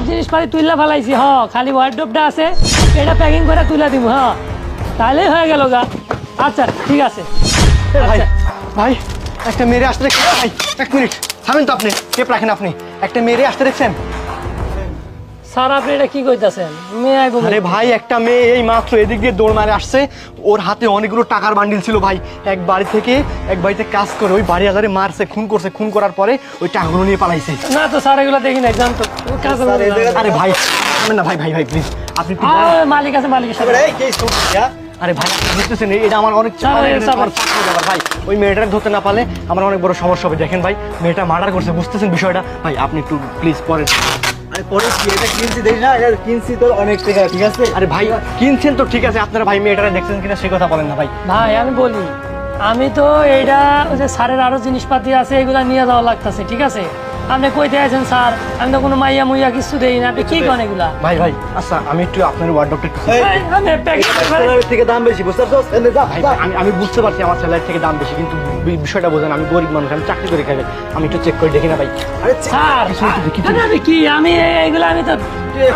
সব জিনিসপাতি তুইলা ফেলাইছি। খালি ওয়ার্ডরোবটা আছে, এটা প্যাকিং করে তুলে দিব। তাহলেই হয়ে গেল গা। আচ্ছা ঠিক আছে। ভাই ভাই একটা মেরে আসতে দেখছেন ভাই? এক মিনিট থামেন তো, আপনি টেপ রাখেন। আপনি একটা মেরে আসতে দেখছেন? স্যার আপনি এটা কি কইতাছেন? মেয়ে আইবো? আরে ভাই একটা মেয়ে এই মাত্র এদিক দিয়ে দৌড় মারে আসছে। ওর হাতে অনেকগুলো টাকার বান্ডিল ছিল ভাই। এক বাড়িতে কাজ করে ওই বাড়ি আজারে মারছে, খুন করছে। খুন করার পরে ওই টাকাগুলো নিয়ে পালাইছে। না তো স্যার এগুলো দেখি নাই, জানতো কাজে আরে ভাই না ভাই ভাই ভাই প্লিজ আপনি মালিক আছে, মালিকের সাথে। আরে ভাই বুঝতেছেন এটা আমার অনেক ভাই। ওই মেয়েটাকে ধরতে না পারলে আমার অনেক বড় সমস্যা হবে। দেখেন ভাই মেয়েটা মার্ডার করছে, বুঝতেছেন বিষয়টা? ভাই আপনি একটু প্লিজ পরে। আরে পরে কি এটা কিনছি দেখি না, এটা কিনছি তো অনেক টাকা, ঠিক আছে? আরে ভাই কিনছেন তো ঠিক আছে, আপনারা ভাই মেয়েটারে দেখছেন কিনা সে কথা বলেন না ভাই। ভাই আমি বলি, আমি তো এইটা ওই যে স্যারের আরো জিনিসপাতি আছে, এগুলা নিয়ে যাওয়া লাগতেছে, ঠিক আছে? আপনি কইতে আছেন স্যার, আমি তো কোনো মাইয়া মুইয়া কিছু দেই না, আপনি কি করেন এগুলা? ভাই ভাই আচ্ছা আমি একটু আপনার ওয়ার্ডরোবটা একটু আমি স্যালারির থেকে দাম বেশি, বুঝতে পারছো? এনে যা, ভাই যা। আমি বুঝতে পারছি আমার স্যালারি থেকে দাম বেশি, কিন্তু বিষয়টা বোঝেন আমি গরিব মানুষ, আমি চাকরি করে খাই। আমি একটু চেক করে দেখি না ভাই। আরে স্যার আমি কি আমি এইগুলা আমি তো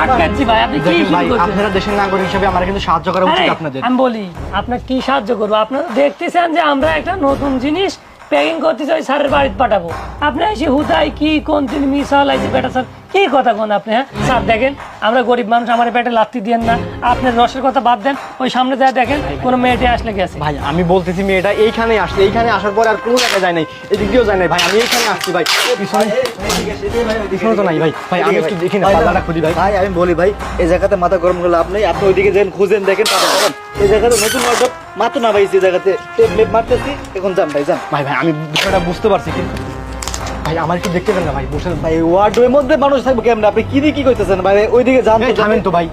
আটকাচ্ছি ভাই, আপনি কি দেখেন শুরু ভাই করছেন? আপনারা দেশের নাগরিক হিসেবে আমার কিন্তু সাহায্য করা উচিত আপনাদের। আমি বলি আপনার কি সাহায্য করবো? আপনারা দেখতেছেন যে আমরা একটা নতুন জিনিস প্যাকিং করতে চাই, স্যারের বাড়িতে পাঠাবো। আপনি এসে হুদাই কি কোন দিন মিস হলাইছে বেটা স্যার, কি কথা কোন আপনি? হ্যাঁ স্যার দেখেন আমরা গরিব মানুষ, আমার পেটে লাত্তি দিয়েন না। আপনার রসের কথা বাদ দেন, ওই সামনে যা দেখেন কোনো মেয়েটে আসলে গেছে। ভাই আমি বলতেছি মেয়েটা এইখানে আসছে, এইখানে আসার পর আর কোনো জায়গায় যায় নাই, এদিক দিয়েও যায় নাই ভাই। আমি এইখানে আসছি ভাই, পিছনে তো নাই ভাই। ভাই আমি একটু দেখি না, পাল্লাটা খুঁজি ভাই। ভাই আমি বলি ভাই, এই জায়গাতে মাথা গরম করে লাভ নেই। আপনি ওইদিকে যেন খুঁজেন, দেখেন পাবেন। এই জায়গাতে নতুন ওয়ার্ডরোব মাত্র না ভাই, এই জায়গাতে টেপ মারতেছি, এখন যান ভাই যান। ভাই ভাই আমি বিষয়টা বুঝতে পারছি, কিন্তু ভাই আমার একটু দেখতে দেন না ভাই, বসে ভাই ওয়ার্ডরোবের মধ্যে মানুষ থাকবে কেমন? আপনি কি দিয়ে কি কইতেছেন ভাই? ওইদিকে যান তো, থামেন তো ভাই।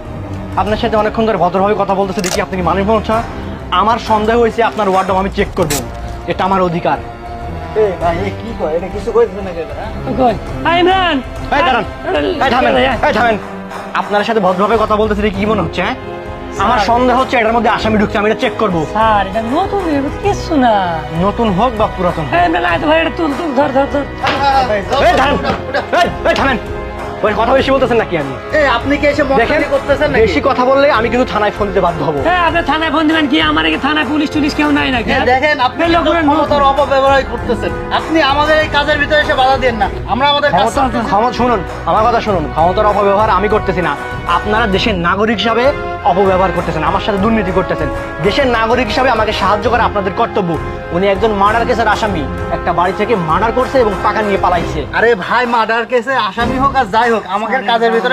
আপনার সাথে অনেকক্ষণ ধরে ভদ্রভাবে কথা বলতেছে, দেখি আপনি কি মানুষ মানুষ। আমার সন্দেহ হয়েছে আপনার ওয়ার্ডরোব আমি চেক করবো, এটা আমার অধিকার। এই ভাই এ কি কয়? এটা কিছু কইতেছেন নাকি এটা? কই ইমরান, এই দাঁড়ান, এই থামেন, এই থামেন। আপনার সাথে ভদ্রভাবে কথা বলতেছে, দেখি কি মনে হচ্ছে? হ্যাঁ আমার সন্দেহ হচ্ছে এটার মধ্যে আসামি ঢুকছে, আমি এটা চেক করবো। স্যার এটা নতুন কিছু না, নতুন হোক বা পুরাতন হোক। ইমরান আয় তো ভাই, এটা তুল তুল, ধর ধর ধর। এই দাঁড়ান, এই থামেন। ওই কথা বেশি বলতেছেন নাকি? আমি এই আপনি কি এসে দেখেন মক্কেলি করতেছেন নাকি? বেশি কথা বললে আমি কিন্তু থানায় ফোন দিতে বাধ্য হবো। হ্যাঁ আপনি থানায় ফোন দিবেন কি? আমার কি থানায় পুলিশ টুলিশ কেউ নাই নাকি? দেখেন আপনি এই লোকগুলো ক্ষমতার অপব্যবহার করতেছেন। আপনি আমাদের এই কাজের ভিতরে এসে বাধা দেন না, আমরা আমাদের কাজ করতেছি। ক্ষমতা শুনুন, আমার কথা শুনুন। ক্ষমতার অপব্যবহার আমি করতেছি না, আপনারা দেশের নাগরিক হিসাবে অপব্যবহার করতেছেন, আমার সাথে দুর্নীতি করতেছেন। দেশের নাগরিক হিসাবে আমাকে সাহায্য করা আপনাদের কর্তব্য। উনি একজন মার্ডার কেসের আসামি, একটা বাড়ি থেকে মার্ডার করছে এবং টাকা নিয়ে পালাইছে। আরে ভাই মার্ডার কেসে আসামি হোক আর যাই হোক, আমাদের কাজের ভিতরে